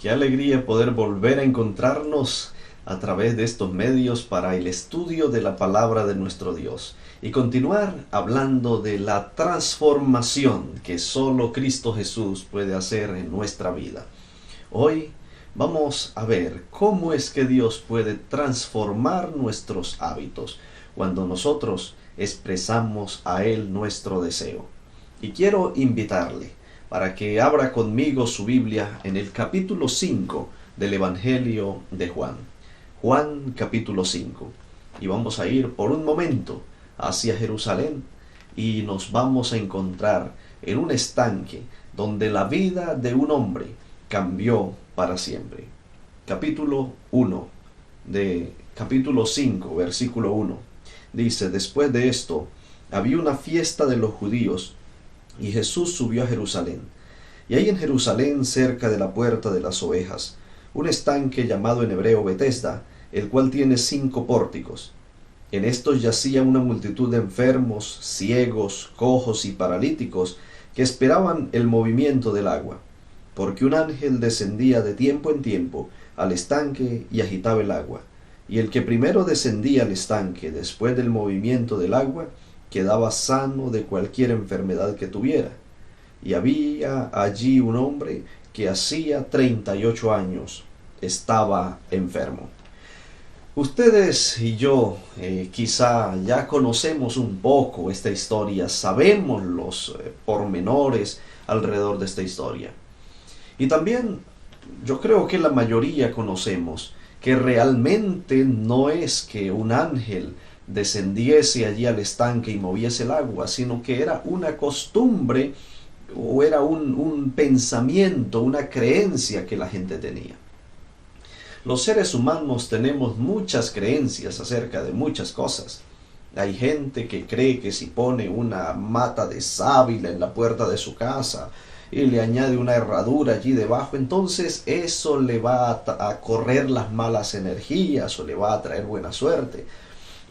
Qué alegría poder volver a encontrarnos a través de estos medios para el estudio de la palabra de nuestro Dios y continuar hablando de la transformación que solo Cristo Jesús puede hacer en nuestra vida. Hoy vamos a ver cómo es que Dios puede transformar nuestros hábitos cuando nosotros expresamos a Él nuestro deseo. Y quiero invitarle para que abra conmigo su Biblia en el capítulo 5 del Evangelio de Juan. Juan capítulo 5. Y vamos a ir por un momento hacia Jerusalén y nos vamos a encontrar en un estanque donde la vida de un hombre cambió para siempre. Capítulo 5, versículo 1. Dice: después de esto, había una fiesta de los judíos, y Jesús subió a Jerusalén. Y hay en Jerusalén, cerca de la puerta de las ovejas, un estanque llamado en hebreo Betesda, el cual tiene 5 pórticos. En estos yacía una multitud de enfermos, ciegos, cojos y paralíticos, que esperaban el movimiento del agua, porque un ángel descendía de tiempo en tiempo al estanque y agitaba el agua. Y el que primero descendía al estanque después del movimiento del agua, quedaba sano de cualquier enfermedad que tuviera. Y había allí un hombre que hacía 38 años estaba enfermo. Ustedes y yo quizá ya conocemos un poco esta historia, sabemos los pormenores alrededor de esta historia. Y también yo creo que la mayoría conocemos que realmente no es que un ángel descendiese allí al estanque y moviese el agua, sino que era una costumbre o era un pensamiento, una creencia que la gente tenía. Los seres humanos tenemos muchas creencias acerca de muchas cosas. Hay gente que cree que si pone una mata de sábila en la puerta de su casa y le añade una herradura allí debajo, entonces eso le va a correr las malas energías o le va a traer buena suerte.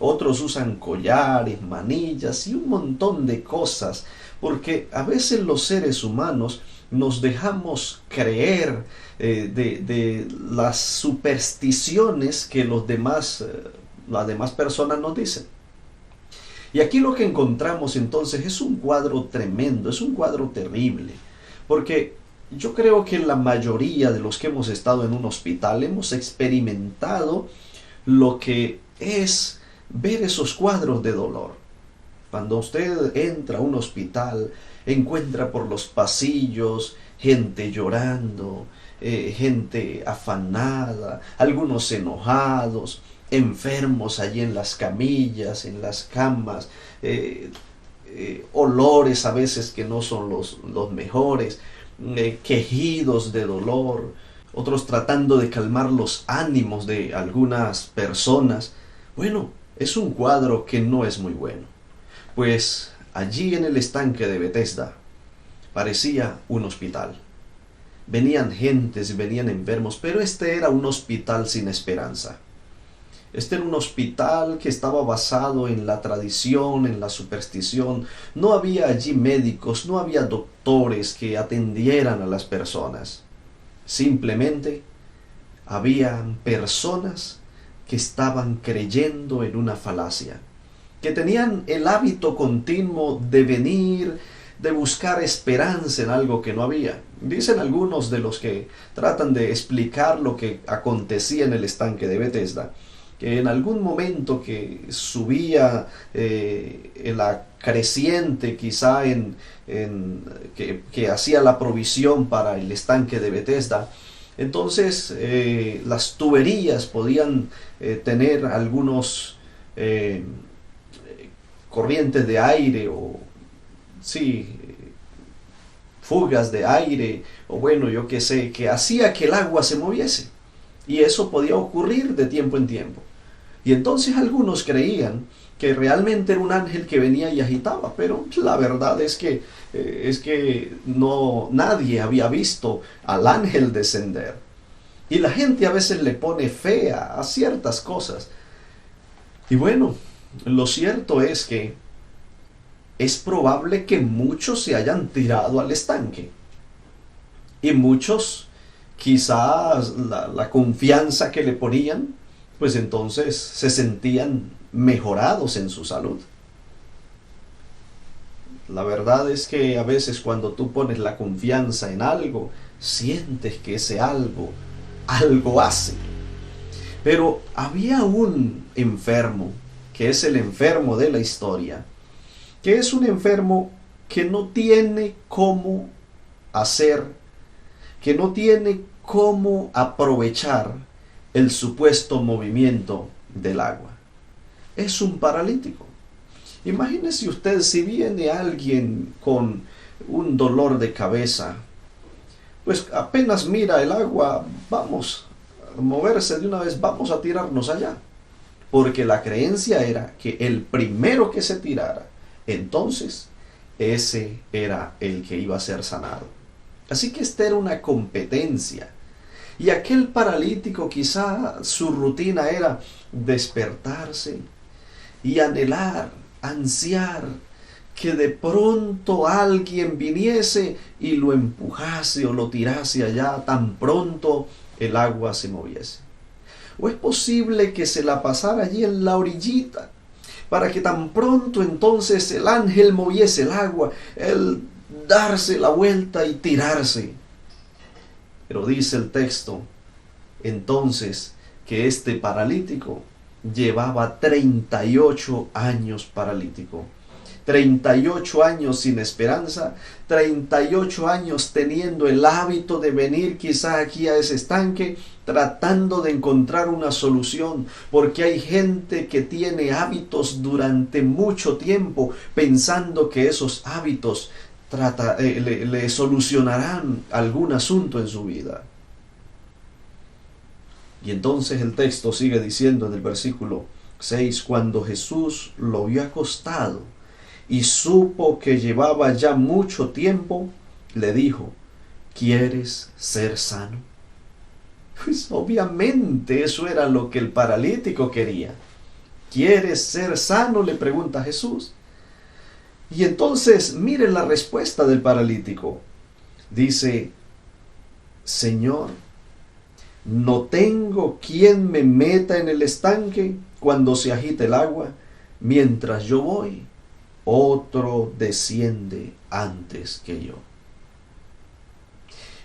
Otros usan collares, manillas y un montón de cosas, porque a veces los seres humanos nos dejamos creer de las supersticiones que las demás personas nos dicen. Y aquí lo que encontramos entonces es un cuadro tremendo, es un cuadro terrible, porque yo creo que la mayoría de los que hemos estado en un hospital hemos experimentado lo que es ver esos cuadros de dolor. Cuando usted entra a un hospital, encuentra por los pasillos gente llorando, gente afanada, algunos enojados, enfermos allí en las camillas, en las camas, olores a veces que no son los mejores, quejidos de dolor, otros tratando de calmar los ánimos de algunas personas. Bueno, es un cuadro que no es muy bueno. Pues allí en el estanque de Betesda parecía un hospital. Venían gentes, venían enfermos, pero este era un hospital sin esperanza. Este era un hospital que estaba basado en la tradición, en la superstición. No había allí médicos, no había doctores que atendieran a las personas. Simplemente habían personas que estaban creyendo en una falacia, que tenían el hábito continuo de venir, de buscar esperanza en algo que no había. Dicen algunos de los que tratan de explicar lo que acontecía en el estanque de Betesda, que en algún momento que subía en la creciente, quizá que hacía la provisión para el estanque de Betesda, entonces las tuberías podían tener algunos corrientes de aire o sí, fugas de aire, o bueno, yo qué sé, que hacía que el agua se moviese. Y eso podía ocurrir de tiempo en tiempo. Y entonces algunos creían que realmente era un ángel que venía y agitaba, pero la verdad es que no, nadie había visto al ángel descender. Y la gente a veces le pone fe a ciertas cosas. Y bueno, lo cierto es que es probable que muchos se hayan tirado al estanque y muchos quizás la confianza que le ponían, pues entonces se sentían mejorados en su salud. La verdad es que a veces cuando tú pones la confianza en algo, sientes que ese algo hace. Pero había un enfermo, que es el enfermo de la historia, que es un enfermo que no tiene cómo hacer, que no tiene cómo aprovechar el supuesto movimiento del agua. Es un paralítico. Imagínese usted si viene alguien con un dolor de cabeza, pues apenas mira el agua, vamos a moverse de una vez, vamos a tirarnos allá. Porque la creencia era que el primero que se tirara, entonces ese era el que iba a ser sanado. Así que esta era una competencia. Y aquel paralítico quizá su rutina era despertarse y anhelar, ansiar que de pronto alguien viniese y lo empujase o lo tirase allá tan pronto el agua se moviese. O es posible que se la pasara allí en la orillita para que tan pronto entonces el ángel moviese el agua, el darse la vuelta y tirarse. Pero dice el texto entonces que este paralítico llevaba 38 años paralítico, 38 años sin esperanza, 38 años teniendo el hábito de venir quizá aquí a ese estanque, tratando de encontrar una solución, porque hay gente que tiene hábitos durante mucho tiempo, pensando que esos hábitos le solucionarán algún asunto en su vida. Y entonces el texto sigue diciendo en el versículo 6, cuando Jesús lo vio acostado y supo que llevaba ya mucho tiempo, le dijo, ¿quieres ser sano? Pues obviamente eso era lo que el paralítico quería. ¿Quieres ser sano?, le pregunta Jesús. Y entonces miren la respuesta del paralítico. Dice, Señor, no tengo quien me meta en el estanque cuando se agite el agua. Mientras yo voy, otro desciende antes que yo.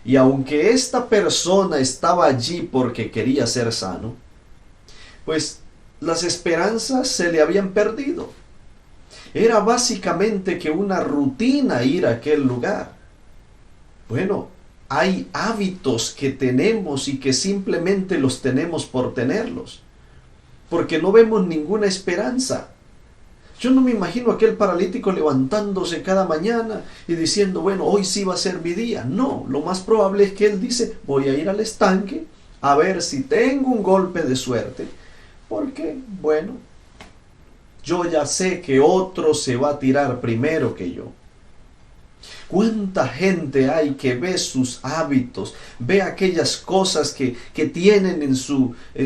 Y aunque esta persona estaba allí porque quería ser sano, pues las esperanzas se le habían perdido. Era básicamente que una rutina ir a aquel lugar. Bueno, hay hábitos que tenemos y que simplemente los tenemos por tenerlos, porque no vemos ninguna esperanza. Yo no me imagino a aquel paralítico levantándose cada mañana y diciendo, bueno, hoy sí va a ser mi día. No, lo más probable es que él dice, voy a ir al estanque a ver si tengo un golpe de suerte, porque, bueno, yo ya sé que otro se va a tirar primero que yo. ¿Cuánta gente hay que ve sus hábitos, ve aquellas cosas que tienen en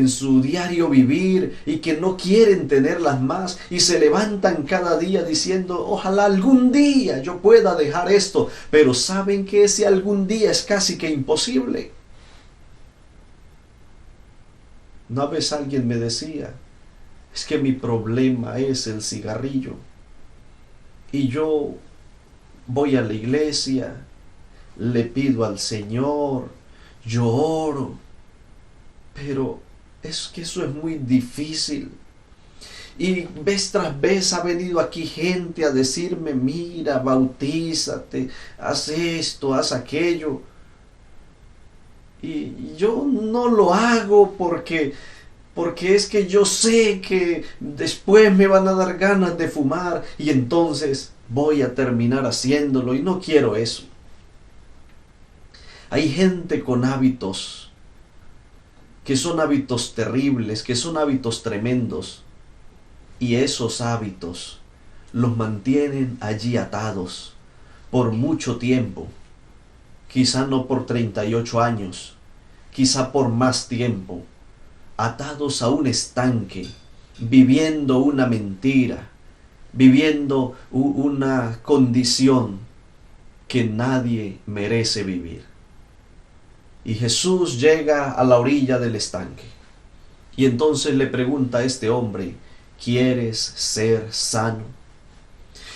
su diario vivir y que no quieren tenerlas más y se levantan cada día diciendo, ojalá algún día yo pueda dejar esto, pero saben que ese algún día es casi que imposible? Una vez alguien me decía, es que mi problema es el cigarrillo y yo voy a la iglesia, le pido al Señor, yo oro, pero es que eso es muy difícil. Y vez tras vez ha venido aquí gente a decirme, mira, bautízate, haz esto, haz aquello. Y yo no lo hago porque es que yo sé que después me van a dar ganas de fumar y entonces voy a terminar haciéndolo y no quiero eso. Hay gente con hábitos que son hábitos terribles, que son hábitos tremendos, y esos hábitos los mantienen allí atados por mucho tiempo, quizá no por 38 años, quizá por más tiempo, atados a un estanque, viviendo una mentira, viviendo una condición que nadie merece vivir. Y Jesús llega a la orilla del estanque. Y entonces le pregunta a este hombre, ¿quieres ser sano?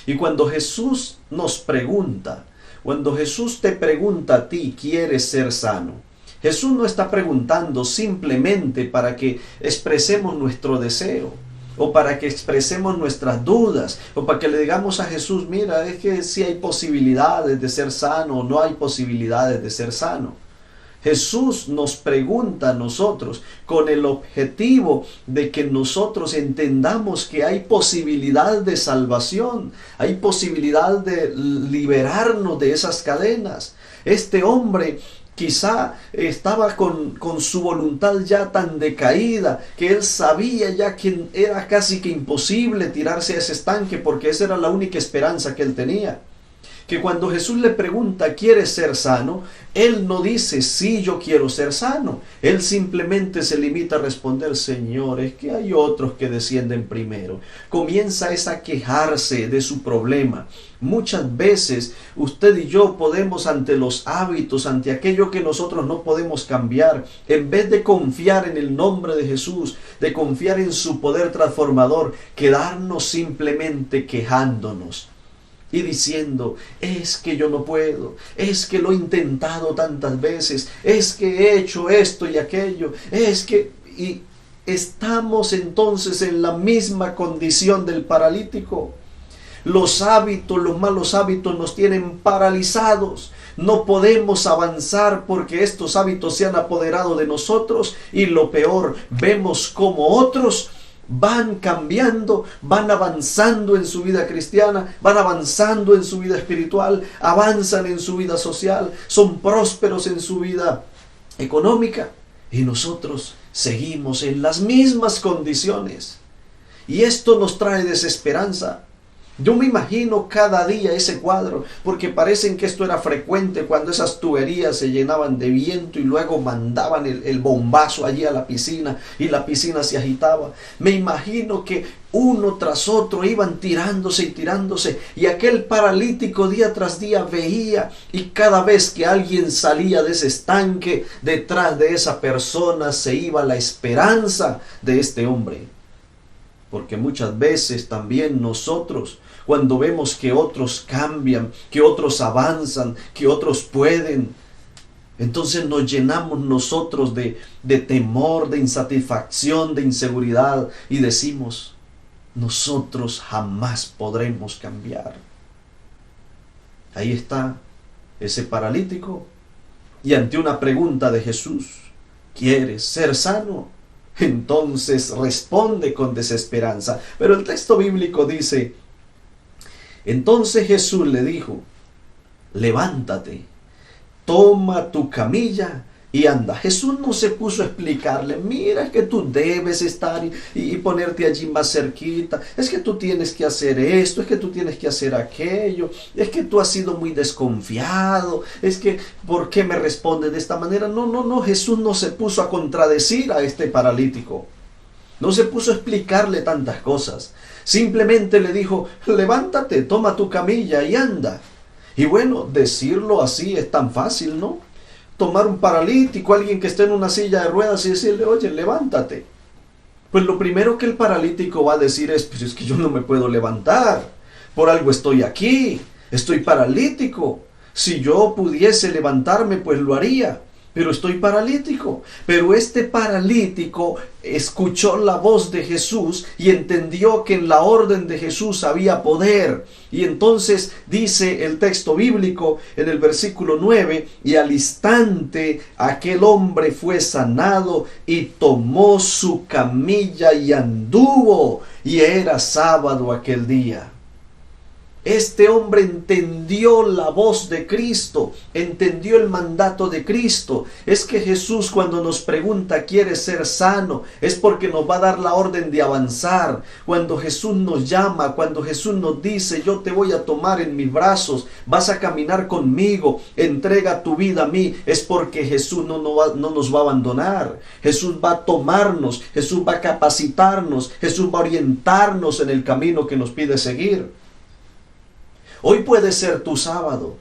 Y cuando Jesús nos pregunta, cuando Jesús te pregunta a ti, ¿quieres ser sano? Jesús no está preguntando simplemente para que expresemos nuestro deseo, o para que expresemos nuestras dudas, o para que le digamos a Jesús, mira, es que si hay posibilidades de ser sano o no hay posibilidades de ser sano. Jesús nos pregunta a nosotros con el objetivo de que nosotros entendamos que hay posibilidad de salvación, hay posibilidad de liberarnos de esas cadenas. Este hombre quizá estaba con su voluntad ya tan decaída que él sabía ya que era casi que imposible tirarse a ese estanque porque esa era la única esperanza que él tenía. Que cuando Jesús le pregunta, ¿quieres ser sano? Él no dice, sí, yo quiero ser sano. Él simplemente se limita a responder, Señor, es que hay otros que descienden primero. Comienza a quejarse de su problema. Muchas veces usted y yo podemos ante los hábitos, ante aquello que nosotros no podemos cambiar, en vez de confiar en el nombre de Jesús, de confiar en su poder transformador, quedarnos simplemente quejándonos. Y diciendo, es que yo no puedo, es que lo he intentado tantas veces, es que he hecho esto y aquello, es que... Y estamos entonces en la misma condición del paralítico. Los hábitos, los malos hábitos nos tienen paralizados. No podemos avanzar porque estos hábitos se han apoderado de nosotros y lo peor, vemos como otros van cambiando, van avanzando en su vida cristiana, van avanzando en su vida espiritual, avanzan en su vida social, son prósperos en su vida económica y nosotros seguimos en las mismas condiciones. Y esto nos trae desesperanza. Yo me imagino cada día ese cuadro, porque parecen que esto era frecuente cuando esas tuberías se llenaban de viento y luego mandaban el bombazo allí a la piscina y la piscina se agitaba. Me imagino que uno tras otro iban tirándose y tirándose y aquel paralítico día tras día veía y cada vez que alguien salía de ese estanque, detrás de esa persona se iba la esperanza de este hombre. Porque muchas veces también nosotros, cuando vemos que otros cambian, que otros avanzan, que otros pueden, entonces nos llenamos nosotros de temor, de insatisfacción, de inseguridad y decimos, nosotros jamás podremos cambiar. Ahí está ese paralítico y ante una pregunta de Jesús, ¿quieres ser sano? Entonces responde con desesperanza. Pero el texto bíblico dice, entonces Jesús le dijo, levántate, toma tu camilla y anda. Jesús no se puso a explicarle, mira, es que tú debes estar y ponerte allí más cerquita, es que tú tienes que hacer esto, es que tú tienes que hacer aquello, es que tú has sido muy desconfiado, es que, ¿por qué me respondes de esta manera? No, Jesús no se puso a contradecir a este paralítico, no se puso a explicarle tantas cosas, simplemente le dijo, levántate, toma tu camilla y anda. Y bueno, decirlo así es tan fácil, ¿no? Tomar un paralítico, alguien que esté en una silla de ruedas y decirle, oye, levántate. Pues lo primero que el paralítico va a decir es, pues es que yo no me puedo levantar, por algo estoy aquí, estoy paralítico. Si yo pudiese levantarme, pues lo haría, pero estoy paralítico. Pero este paralítico escuchó la voz de Jesús y entendió que en la orden de Jesús había poder. Y entonces dice el texto bíblico en el versículo 9, y al instante aquel hombre fue sanado y tomó su camilla y anduvo, y era sábado aquel día. Este hombre entendió la voz de Cristo, entendió el mandato de Cristo. Es que Jesús cuando nos pregunta, ¿quieres ser sano? Es porque nos va a dar la orden de avanzar. Cuando Jesús nos llama, cuando Jesús nos dice, yo te voy a tomar en mis brazos, vas a caminar conmigo, entrega tu vida a mí, es porque Jesús no nos va a abandonar. Jesús va a tomarnos, Jesús va a capacitarnos, Jesús va a orientarnos en el camino que nos pide seguir. Hoy puede ser tu sábado.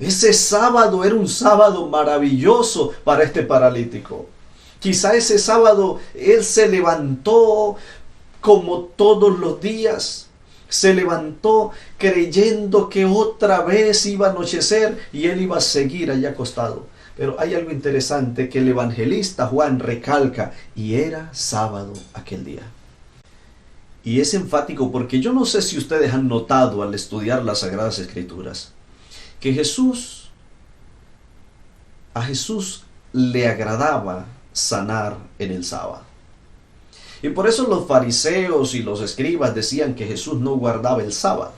Ese sábado era un sábado maravilloso para este paralítico. Quizá ese sábado él se levantó como todos los días. Se levantó creyendo que otra vez iba a anochecer y él iba a seguir allá acostado. Pero hay algo interesante que el evangelista Juan recalca, y era sábado aquel día. Y es enfático porque yo no sé si ustedes han notado al estudiar las Sagradas Escrituras, que a Jesús le agradaba sanar en el sábado. Y por eso los fariseos y los escribas decían que Jesús no guardaba el sábado.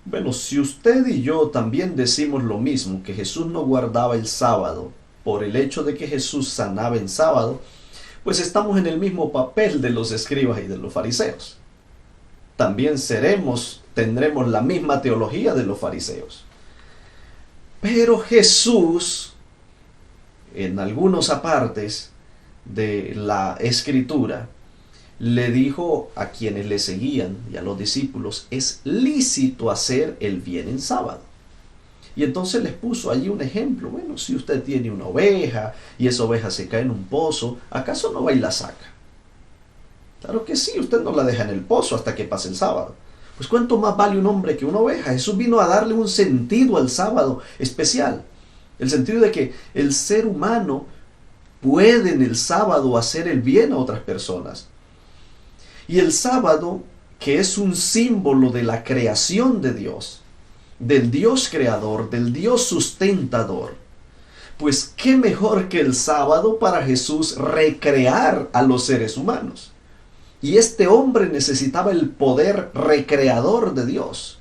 Bueno, si usted y yo también decimos lo mismo, que Jesús no guardaba el sábado, por el hecho de que Jesús sanaba en sábado, pues estamos en el mismo papel de los escribas y de los fariseos. También tendremos la misma teología de los fariseos. Pero Jesús, en algunos apartes de la Escritura, le dijo a quienes le seguían y a los discípulos, es lícito hacer el bien en sábado. Y entonces les puso allí un ejemplo. Bueno, si usted tiene una oveja y esa oveja se cae en un pozo, ¿acaso no va y la saca? Claro que sí, usted no la deja en el pozo hasta que pase el sábado. Pues ¿cuánto más vale un hombre que una oveja? Jesús vino a darle un sentido al sábado especial. El sentido de que el ser humano puede en el sábado hacer el bien a otras personas. Y el sábado, que es un símbolo de la creación de Dios, del Dios creador, del Dios sustentador, pues qué mejor que el sábado para Jesús recrear a los seres humanos. Y este hombre necesitaba el poder recreador de Dios.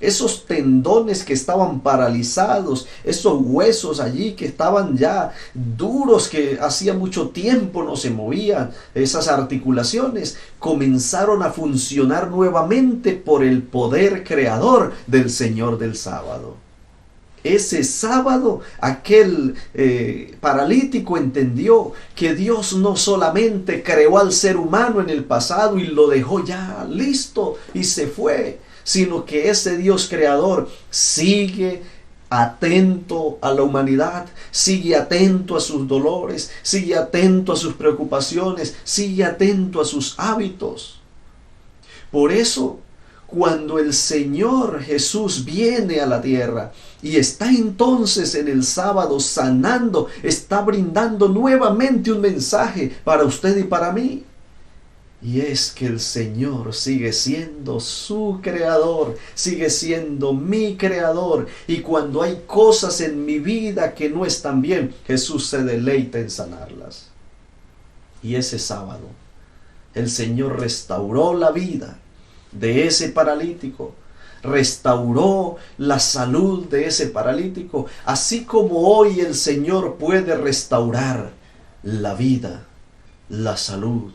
Esos tendones que estaban paralizados, esos huesos allí que estaban ya duros, que hacía mucho tiempo no se movían, esas articulaciones comenzaron a funcionar nuevamente por el poder creador del Señor del sábado. Ese sábado, aquel paralítico entendió que Dios no solamente creó al ser humano en el pasado y lo dejó ya listo y se fue, sino que ese Dios creador sigue atento a la humanidad, sigue atento a sus dolores, sigue atento a sus preocupaciones, sigue atento a sus hábitos. Por eso, cuando el Señor Jesús viene a la tierra y está entonces en el sábado sanando, está brindando nuevamente un mensaje para usted y para mí. Y es que el Señor sigue siendo su creador, sigue siendo mi creador. Y cuando hay cosas en mi vida que no están bien, Jesús se deleita en sanarlas. Y ese sábado, el Señor restauró la vida de ese paralítico, restauró la salud de ese paralítico, así como hoy el Señor puede restaurar la vida, la salud,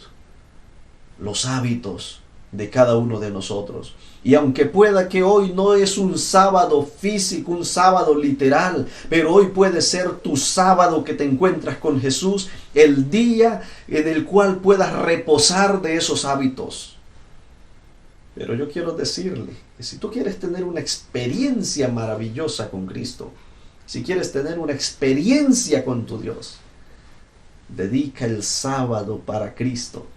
los hábitos de cada uno de nosotros. Y aunque pueda que hoy no es un sábado físico, un sábado literal, pero hoy puede ser tu sábado que te encuentras con Jesús, el día en el cual puedas reposar de esos hábitos. Pero yo quiero decirle que si tú quieres tener una experiencia maravillosa con Cristo, si quieres tener una experiencia con tu Dios, dedica el sábado para Cristo.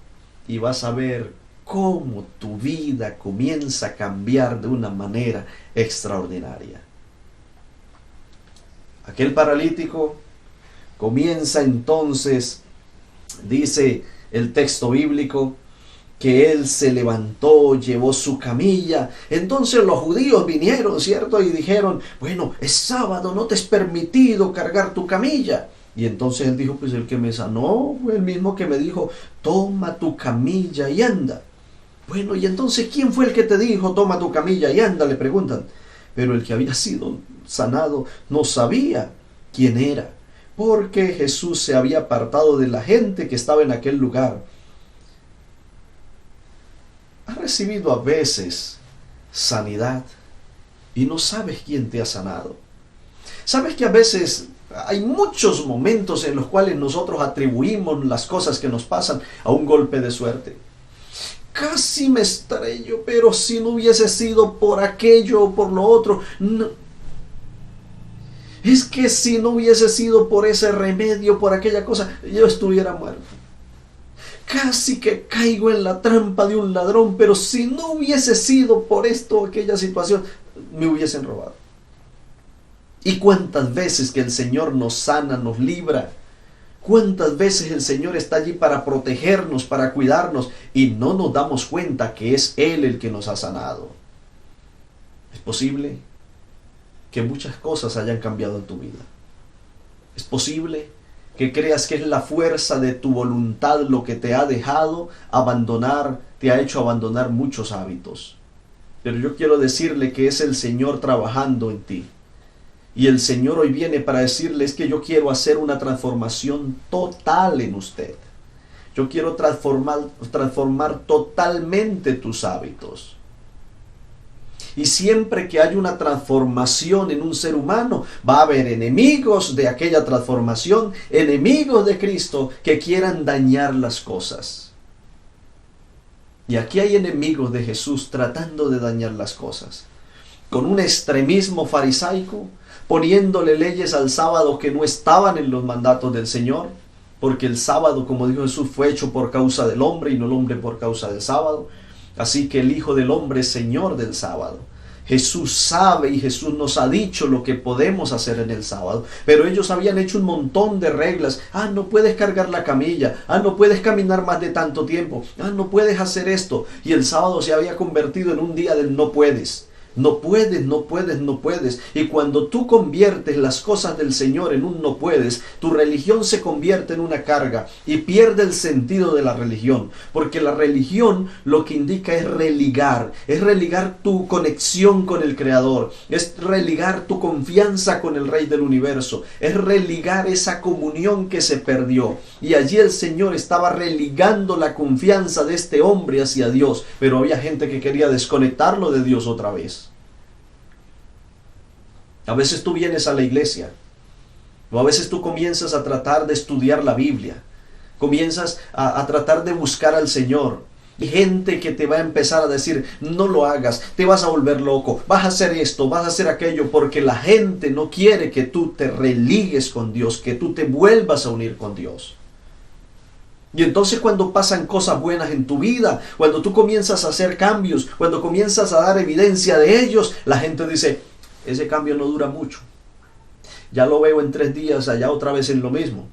Y vas a ver cómo tu vida comienza a cambiar de una manera extraordinaria. Aquel paralítico comienza entonces, dice el texto bíblico, que él se levantó, llevó su camilla. Entonces los judíos vinieron, ¿cierto? Y dijeron, bueno, es sábado, no te es permitido cargar tu camilla. Y entonces él dijo, pues el que me sanó fue el mismo que me dijo, toma tu camilla y anda. Bueno, y entonces, ¿quién fue el que te dijo, toma tu camilla y anda? Le preguntan. Pero el que había sido sanado no sabía quién era, porque Jesús se había apartado de la gente que estaba en aquel lugar. ¿Has recibido a veces sanidad y no sabes quién te ha sanado? ¿Sabes que a veces hay muchos momentos en los cuales nosotros atribuimos las cosas que nos pasan a un golpe de suerte? casi me estrello, pero si no hubiese sido por aquello o por lo otro, no. Es que si no hubiese sido por ese remedio, por aquella cosa, yo estuviera muerto. Casi que caigo en la trampa de un ladrón, pero si no hubiese sido por esto o aquella situación, me hubiesen robado. ¿Y cuántas veces que el Señor nos sana, nos libra? ¿Cuántas veces el Señor está allí para protegernos, para cuidarnos, y no nos damos cuenta que es Él el que nos ha sanado? Es posible que muchas cosas hayan cambiado en tu vida. Es posible que creas que es la fuerza de tu voluntad lo que te ha dejado abandonar, te ha hecho abandonar muchos hábitos. Pero yo quiero decirle que es el Señor trabajando en ti. Y el Señor hoy viene para decirles que yo quiero hacer una transformación total en usted. Yo quiero transformar totalmente tus hábitos. Y siempre que hay una transformación en un ser humano, va a haber enemigos de aquella transformación, enemigos de Cristo que quieran dañar las cosas. Y aquí hay enemigos de Jesús tratando de dañar las cosas. Con un extremismo farisaico, poniéndole leyes al sábado que no estaban en los mandatos del Señor, porque el sábado, como dijo Jesús, fue hecho por causa del hombre y no el hombre por causa del sábado. Así que el Hijo del Hombre es Señor del sábado. Jesús sabe y Jesús nos ha dicho lo que podemos hacer en el sábado. Pero ellos habían hecho un montón de reglas. No puedes cargar la camilla. No puedes caminar más de tanto tiempo. No puedes hacer esto. Y el sábado se había convertido en un día del no puedes. No puedes, no puedes, no puedes. Y cuando tú conviertes las cosas del Señor en un no puedes, tu religión se convierte en una carga y pierde el sentido de la religión. Porque la religión lo que indica es religar tu conexión con el Creador, es religar tu confianza con el Rey del Universo, es religar esa comunión que se perdió. Y allí el Señor estaba religando la confianza de este hombre hacia Dios, pero había gente que quería desconectarlo de Dios otra vez. A veces tú vienes a la iglesia, o a veces tú comienzas a tratar de estudiar la Biblia, comienzas a tratar de buscar al Señor, y gente que te va a empezar a decir, no lo hagas, te vas a volver loco, vas a hacer esto, vas a hacer aquello, porque la gente no quiere que tú te religues con Dios, que tú te vuelvas a unir con Dios. Y entonces cuando pasan cosas buenas en tu vida, cuando tú comienzas a hacer cambios, cuando comienzas a dar evidencia de ellos, la gente dice, ese cambio no dura mucho. Ya lo veo en 3 días allá otra vez en lo mismo.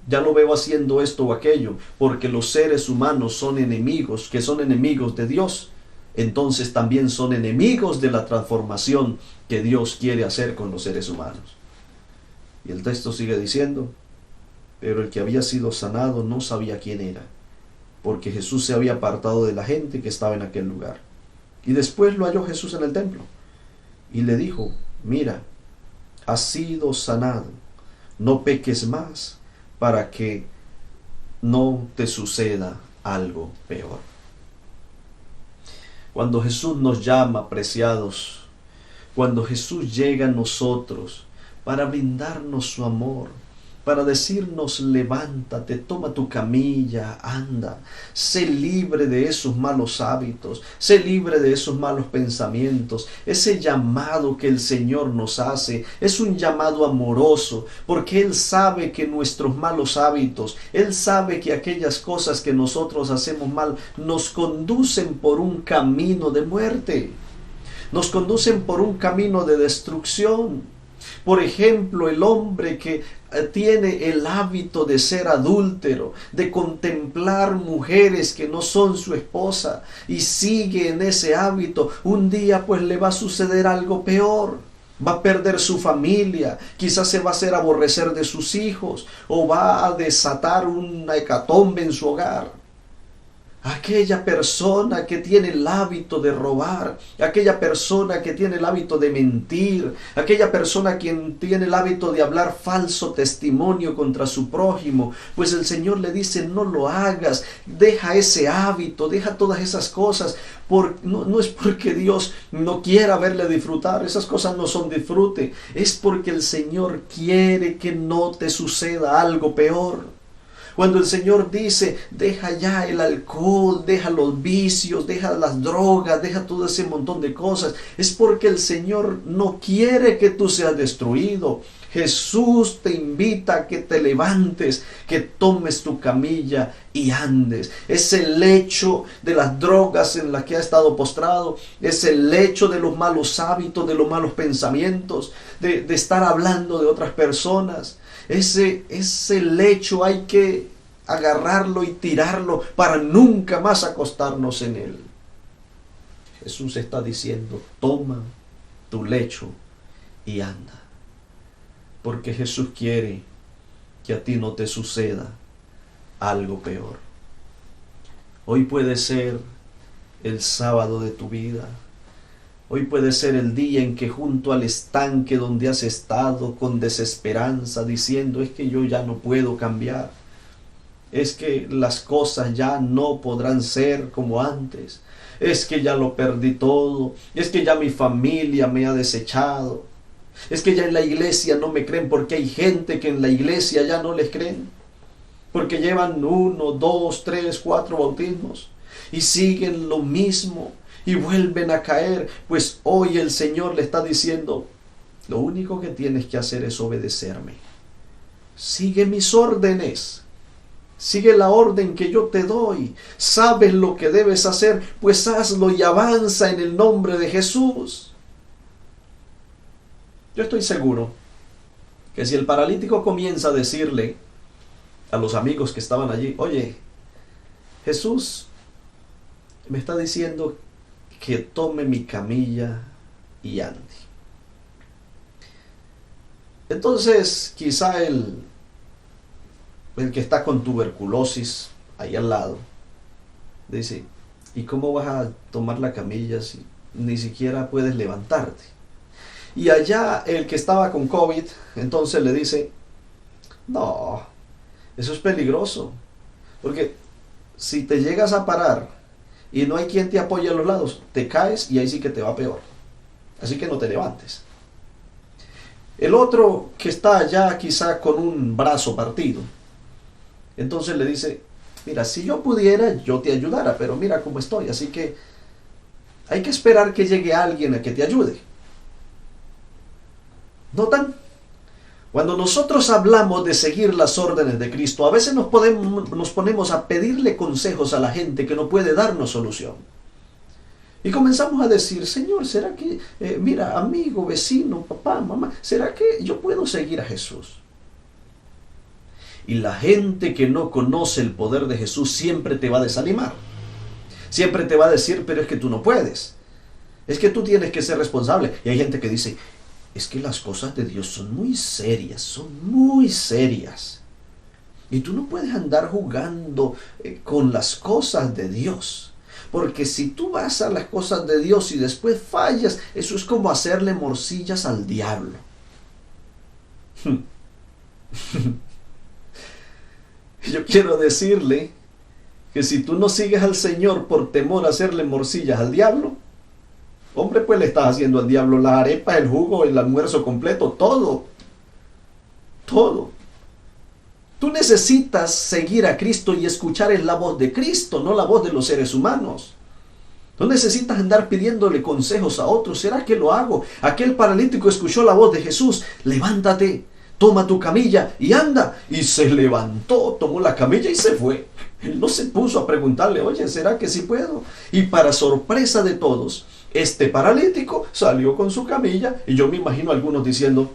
Ya lo veo haciendo esto o aquello, porque los seres humanos son enemigos, que son enemigos de Dios. Entonces también son enemigos de la transformación que Dios quiere hacer con los seres humanos. Y el texto sigue diciendo, pero el que había sido sanado no sabía quién era, porque Jesús se había apartado de la gente que estaba en aquel lugar. Y después lo halló Jesús en el templo. Y le dijo, mira, has sido sanado, no peques más para que no te suceda algo peor. Cuando Jesús nos llama, preciados, cuando Jesús llega a nosotros para brindarnos su amor, para decirnos, levántate, toma tu camilla, anda, sé libre de esos malos hábitos, sé libre de esos malos pensamientos. Ese llamado que el Señor nos hace es un llamado amoroso, porque Él sabe que nuestros malos hábitos, Él sabe que aquellas cosas que nosotros hacemos mal nos conducen por un camino de muerte, nos conducen por un camino de destrucción. Por ejemplo, el hombre que tiene el hábito de ser adúltero, de contemplar mujeres que no son su esposa y sigue en ese hábito, un día pues le va a suceder algo peor. Va a perder su familia, quizás se va a hacer aborrecer de sus hijos o va a desatar una hecatombe en su hogar. Aquella persona que tiene el hábito de robar, aquella persona que tiene el hábito de mentir, aquella persona quien tiene el hábito de hablar falso testimonio contra su prójimo, pues el Señor le dice, no lo hagas, deja ese hábito, deja todas esas cosas. No es porque Dios no quiera verle disfrutar, esas cosas no son disfrute, es porque el Señor quiere que no te suceda algo peor. Cuando el Señor dice, deja ya el alcohol, deja los vicios, deja las drogas, deja todo ese montón de cosas, es porque el Señor no quiere que tú seas destruido. Jesús te invita a que te levantes, que tomes tu camilla y andes. Es el lecho de las drogas en las que ha estado postrado, es el lecho de los malos hábitos, de los malos pensamientos, de estar hablando de otras personas. Ese lecho hay que agarrarlo y tirarlo para nunca más acostarnos en él. Jesús está diciendo, toma tu lecho y anda. Porque Jesús quiere que a ti no te suceda algo peor. Hoy puede ser el sábado de tu vida. Hoy puede ser el día en que junto al estanque donde has estado con desesperanza diciendo, es que yo ya no puedo cambiar. Es que las cosas ya no podrán ser como antes. Es que ya lo perdí todo. Es que ya mi familia me ha desechado. Es que ya en la iglesia no me creen, porque hay gente que en la iglesia ya no les creen. Porque llevan 1, 2, 3, 4 bautismos y siguen lo mismo y vuelven a caer. Pues hoy el Señor le está diciendo, lo único que tienes que hacer es obedecerme. Sigue mis órdenes. Sigue la orden que yo te doy. Sabes lo que debes hacer, pues hazlo y avanza en el nombre de Jesús. Yo estoy seguro que si el paralítico comienza a decirle a los amigos que estaban allí, oye, Jesús me está diciendo que tome mi camilla y ande. Entonces quizá el que está con tuberculosis ahí al lado dice, ¿y cómo vas a tomar la camilla si ni siquiera puedes levantarte? Y allá el que estaba con COVID, entonces le dice, no, eso es peligroso, porque si te llegas a parar y no hay quien te apoye a los lados, te caes y ahí sí que te va peor. Así que no te levantes. El otro que está allá quizá con un brazo partido, entonces le dice, mira, si yo pudiera, yo te ayudara, pero mira cómo estoy, así que hay que esperar que llegue alguien a que te ayude. ¿Notan? Cuando nosotros hablamos de seguir las órdenes de Cristo, a veces nos ponemos a pedirle consejos a la gente que no puede darnos solución. Y comenzamos a decir, Señor, ¿será que, mira, amigo, vecino, papá, mamá, ¿será que yo puedo seguir a Jesús? Y la gente que no conoce el poder de Jesús siempre te va a desanimar. Siempre te va a decir, pero es que tú no puedes. Es que tú tienes que ser responsable. Y hay gente que dice, es que las cosas de Dios son muy serias, son muy serias. Y tú no puedes andar jugando con las cosas de Dios. Porque si tú vas a las cosas de Dios y después fallas, eso es como hacerle morcillas al diablo. Yo quiero decirle que si tú no sigues al Señor por temor a hacerle morcillas al diablo, hombre, pues le estás haciendo al diablo las arepas, el jugo, el almuerzo completo, todo. Todo. Tú necesitas seguir a Cristo y escuchar la voz de Cristo, no la voz de los seres humanos. No necesitas andar pidiéndole consejos a otros. ¿Será que lo hago? Aquel paralítico escuchó la voz de Jesús. Levántate, toma tu camilla y anda. Y se levantó, tomó la camilla y se fue. Él no se puso a preguntarle, oye, ¿será que sí puedo? Y para sorpresa de todos, este paralítico salió con su camilla. Y yo me imagino a algunos diciendo,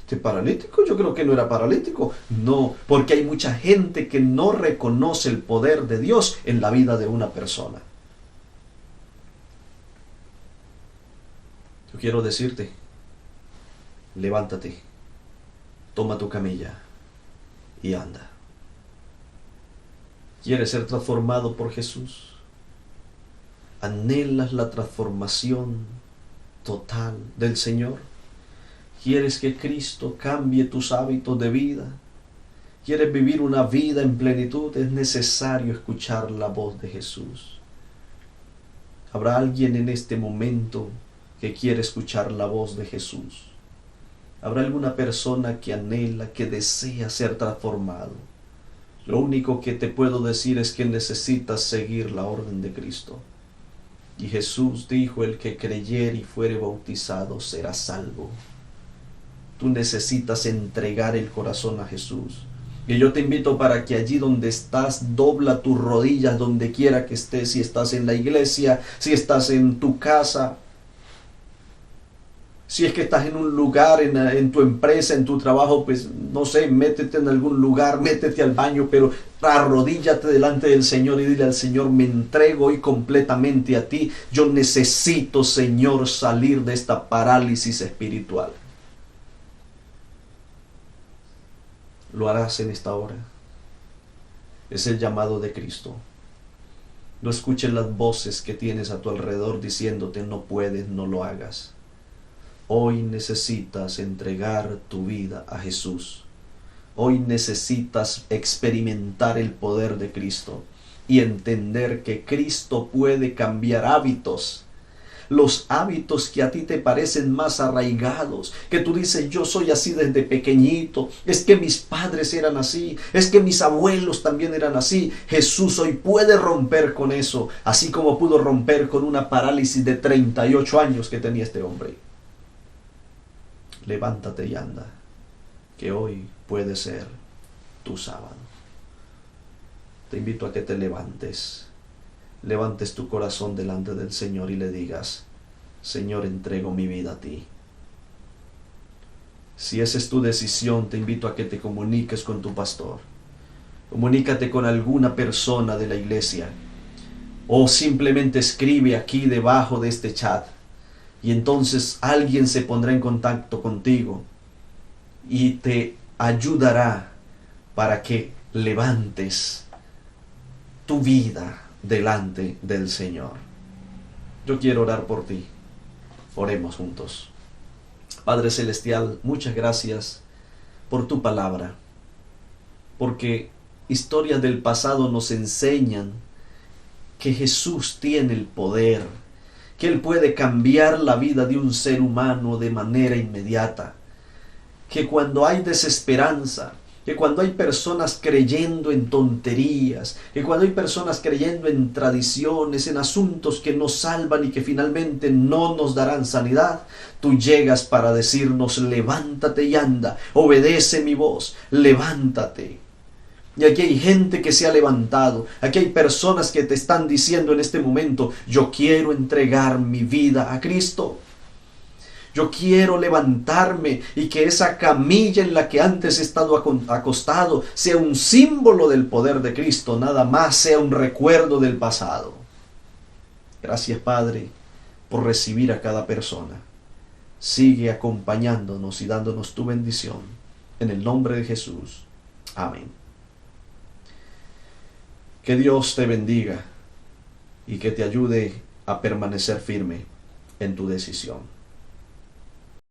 ¿este paralítico? Yo creo que no era paralítico. No, porque hay mucha gente que no reconoce el poder de Dios en la vida de una persona. Yo quiero decirte, levántate, toma tu camilla y anda. ¿Quieres ser transformado por Jesús? ¿Anhelas la transformación total del Señor? ¿Quieres que Cristo cambie tus hábitos de vida? ¿Quieres vivir una vida en plenitud? Es necesario escuchar la voz de Jesús. ¿Habrá alguien en este momento que quiere escuchar la voz de Jesús? ¿Habrá alguna persona que anhela, que desea ser transformado? Lo único que te puedo decir es que necesitas seguir la orden de Cristo. Y Jesús dijo, el que creyere y fuere bautizado será salvo. Tú necesitas entregar el corazón a Jesús. Y yo te invito para que allí donde estás, dobla tus rodillas donde quiera que estés, si estás en la iglesia, si estás en tu casa, si es que estás en un lugar, en tu empresa, en tu trabajo, pues no sé, métete en algún lugar, métete al baño, pero arrodíllate delante del Señor y dile al Señor, me entrego hoy completamente a ti. Yo necesito, Señor, salir de esta parálisis espiritual. Lo harás en esta hora. Es el llamado de Cristo. No escuches las voces que tienes a tu alrededor diciéndote no puedes, no lo hagas. Hoy necesitas entregar tu vida a Jesús. Hoy necesitas experimentar el poder de Cristo y entender que Cristo puede cambiar hábitos. Los hábitos que a ti te parecen más arraigados, que tú dices, yo soy así desde pequeñito, es que mis padres eran así, es que mis abuelos también eran así. Jesús hoy puede romper con eso, así como pudo romper con una parálisis de 38 años que tenía este hombre. Levántate y anda, que hoy puede ser tu sábado. Te invito a que te levantes tu corazón delante del Señor y le digas, Señor, entrego mi vida a ti. Si esa es tu decisión, te invito a que te comuniques con tu pastor. Comunícate con alguna persona de la iglesia o simplemente escribe aquí debajo de este chat y entonces alguien se pondrá en contacto contigo y te ayudará para que levantes tu vida delante del Señor. Yo quiero orar por ti. Oremos juntos. Padre Celestial, muchas gracias por tu palabra, porque historias del pasado nos enseñan que Jesús tiene el poder, que Él puede cambiar la vida de un ser humano de manera inmediata, que cuando hay desesperanza, que cuando hay personas creyendo en tonterías, que cuando hay personas creyendo en tradiciones, en asuntos que nos salvan y que finalmente no nos darán sanidad, tú llegas para decirnos, levántate y anda, obedece mi voz, levántate. Y aquí hay gente que se ha levantado, aquí hay personas que te están diciendo en este momento, yo quiero entregar mi vida a Cristo. Yo quiero levantarme y que esa camilla en la que antes he estado acostado sea un símbolo del poder de Cristo, nada más sea un recuerdo del pasado. Gracias, Padre, por recibir a cada persona. Sigue acompañándonos y dándonos tu bendición. En el nombre de Jesús. Amén. Que Dios te bendiga y que te ayude a permanecer firme en tu decisión.